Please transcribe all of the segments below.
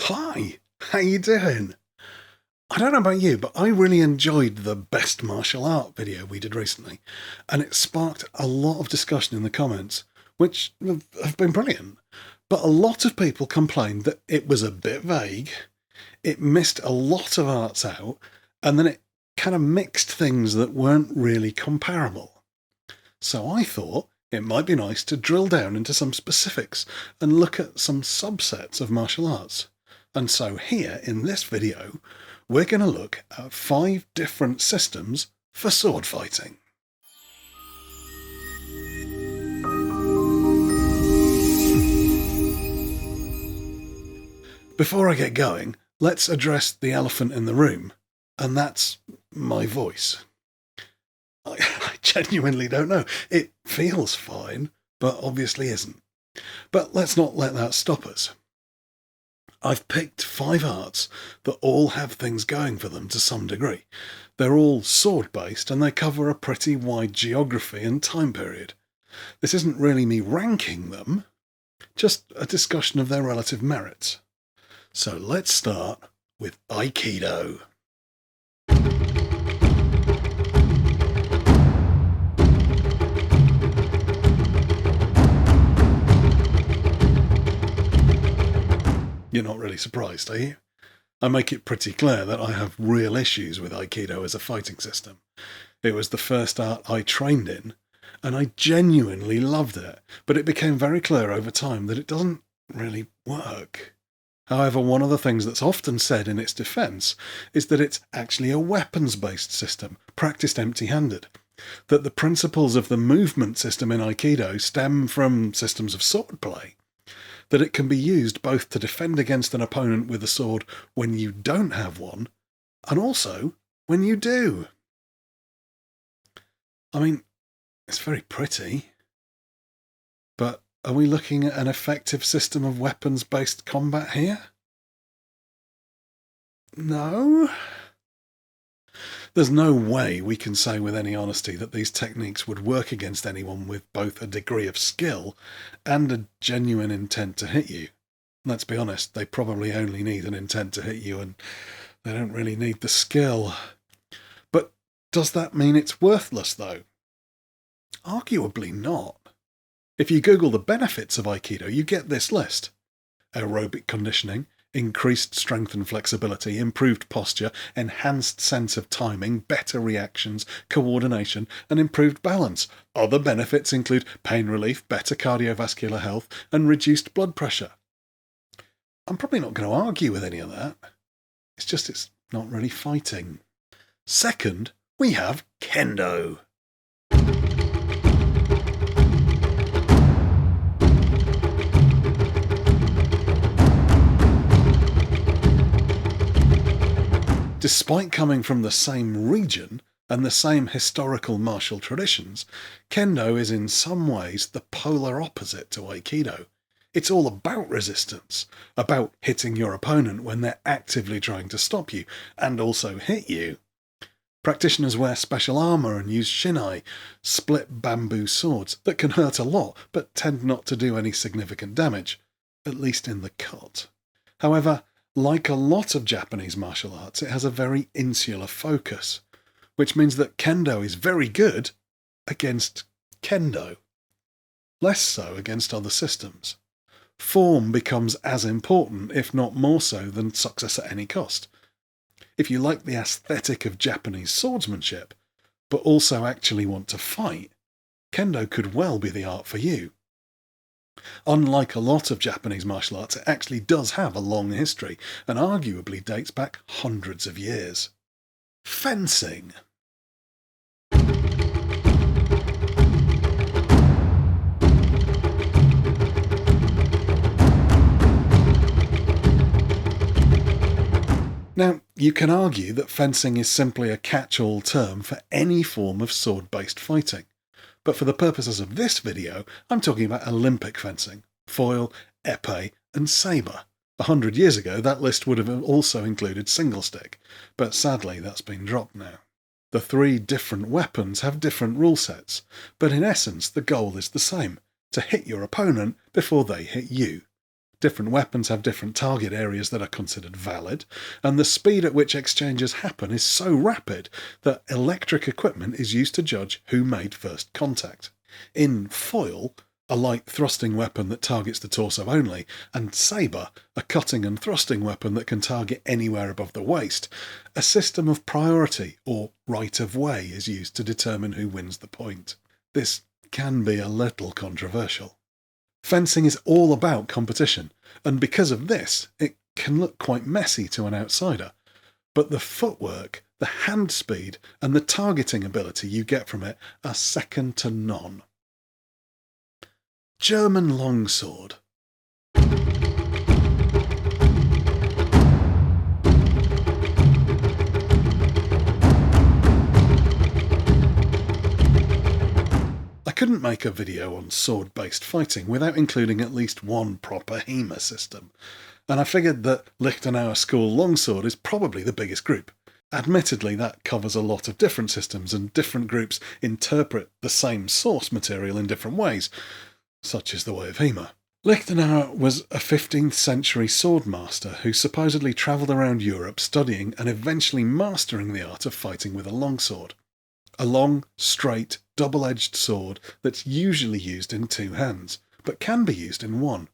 Hi, how you doing? I don't know about you, but I really enjoyed the best martial art video we did recently, and it sparked a lot of discussion in the comments, which have been brilliant. But a lot of people complained that it was a bit vague, it missed a lot of arts out, and then it kind of mixed things that weren't really comparable. So I thought it might be nice to drill down into some specifics and look at some subsets of martial arts. And so here in this video, we're going to look at 5 different systems for sword fighting. Before I get going, let's address the elephant in the room, and that's my voice. I genuinely don't know. It feels fine, but obviously isn't. But let's not let that stop us. I've picked 5 arts that all have things going for them to some degree. They're all sword-based and they cover a pretty wide geography and time period. This isn't really me ranking them, just a discussion of their relative merits. So let's start with Aikido. You're not really surprised, are you? I make it pretty clear that I have real issues with Aikido as a fighting system. It was the first art I trained in, and I genuinely loved it, but it became very clear over time that it doesn't really work. However, one of the things that's often said in its defence is that it's actually a weapons-based system, practised empty-handed, that the principles of the movement system in Aikido stem from systems of swordplay, that it can be used both to defend against an opponent with a sword when you don't have one, and also when you do. I mean, it's very pretty, but are we looking at an effective system of weapons-based combat here? No? There's no way we can say with any honesty that these techniques would work against anyone with both a degree of skill and a genuine intent to hit you. Let's be honest, they probably only need an intent to hit you and they don't really need the skill. But does that mean it's worthless though? Arguably not. If you Google the benefits of Aikido, you get this list: aerobic conditioning, increased strength and flexibility, improved posture, enhanced sense of timing, better reactions, coordination, and improved balance. Other benefits include pain relief, better cardiovascular health, and reduced blood pressure. I'm probably not going to argue with any of that. It's not really fighting. Second, we have Kendo. Despite coming from the same region and the same historical martial traditions, Kendo is in some ways the polar opposite to Aikido. It's all about resistance, about hitting your opponent when they're actively trying to stop you, and also hit you. Practitioners wear special armour and use shinai, split bamboo swords that can hurt a lot but tend not to do any significant damage, at least in the cut. However, like a lot of Japanese martial arts, it has a very insular focus, which means that Kendo is very good against Kendo, less so against other systems. Form becomes as important, if not more so, than success at any cost. If you like the aesthetic of Japanese swordsmanship, but also actually want to fight, Kendo could well be the art for you. Unlike a lot of Japanese martial arts, it actually does have a long history and arguably dates back hundreds of years. Fencing. Now, you can argue that fencing is simply a catch-all term for any form of sword-based fighting. But for the purposes of this video, I'm talking about Olympic fencing, foil, épée, and sabre. 100 years ago, that list would have also included single stick, but sadly that's been dropped now. The 3 different weapons have different rule sets, but in essence the goal is the same: to hit your opponent before they hit you. Different weapons have different target areas that are considered valid, and the speed at which exchanges happen is so rapid that electric equipment is used to judge who made first contact. In foil, a light thrusting weapon that targets the torso only, and sabre, a cutting and thrusting weapon that can target anywhere above the waist, a system of priority, or right of way, is used to determine who wins the point. This can be a little controversial. Fencing is all about competition, and because of this, it can look quite messy to an outsider. But the footwork, the hand speed, and the targeting ability you get from it are second to none. German Longsword. I couldn't make a video on sword-based fighting without including at least one proper HEMA system, and I figured that Lichtenauer School Longsword is probably the biggest group. Admittedly, that covers a lot of different systems, and different groups interpret the same source material in different ways. Such is the way of HEMA. Lichtenauer was a 15th century swordmaster who supposedly travelled around Europe studying and eventually mastering the art of fighting with a longsword. A long, straight, double-edged sword that's usually used in two hands, but can be used in one.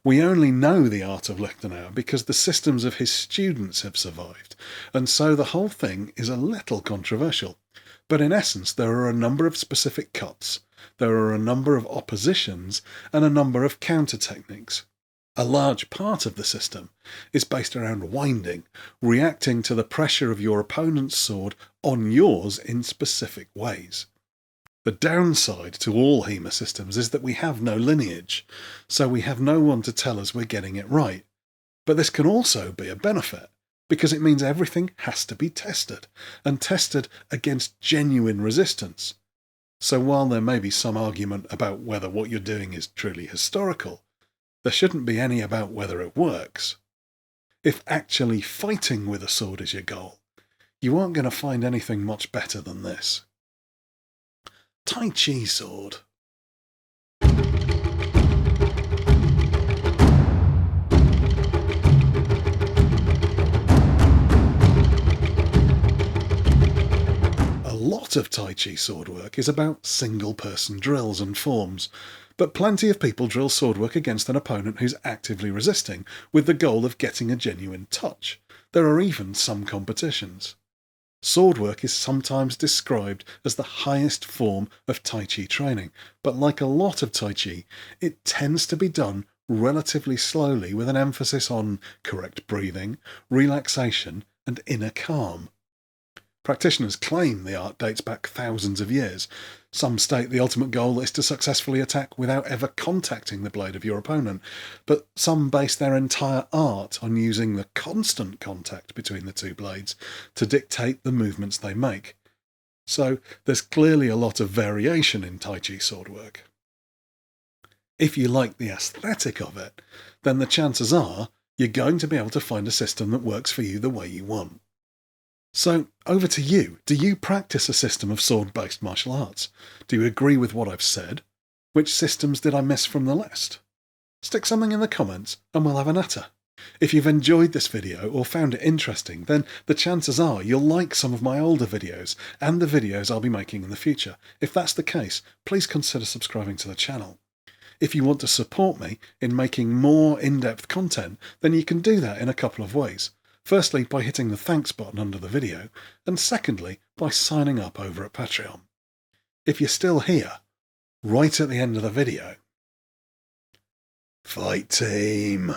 We only know the art of Lichtenauer because the systems of his students have survived, and so the whole thing is a little controversial. But in essence, there are a number of specific cuts, there are a number of oppositions, and a number of counter techniques. A large part of the system is based around winding, reacting to the pressure of your opponent's sword on yours in specific ways. The downside to all HEMA systems is that we have no lineage, so we have no one to tell us we're getting it right. But this can also be a benefit, because it means everything has to be tested, and tested against genuine resistance. So while there may be some argument about whether what you're doing is truly historical, there shouldn't be any about whether it works. If actually fighting with a sword is your goal, you aren't going to find anything much better than this. Tai Chi sword. A lot of Tai Chi sword work is about single-person drills and forms, but plenty of people drill swordwork against an opponent who's actively resisting, with the goal of getting a genuine touch. There are even some competitions. Swordwork is sometimes described as the highest form of Tai Chi training, but like a lot of Tai Chi, it tends to be done relatively slowly with an emphasis on correct breathing, relaxation, and inner calm. Practitioners claim the art dates back thousands of years. Some state the ultimate goal is to successfully attack without ever contacting the blade of your opponent, but some base their entire art on using the constant contact between the two blades to dictate the movements they make. So there's clearly a lot of variation in Tai Chi swordwork. If you like the aesthetic of it, then the chances are you're going to be able to find a system that works for you the way you want. So, over to you. Do you practice a system of sword-based martial arts? Do you agree with what I've said? Which systems did I miss from the list? Stick something in the comments and we'll have a natter. If you've enjoyed this video or found it interesting, then the chances are you'll like some of my older videos and the videos I'll be making in the future. If that's the case, please consider subscribing to the channel. If you want to support me in making more in-depth content, then you can do that in a couple of ways. Firstly, by hitting the thanks button under the video, and secondly, by signing up over at Patreon. If you're still here, right at the end of the video, fight team!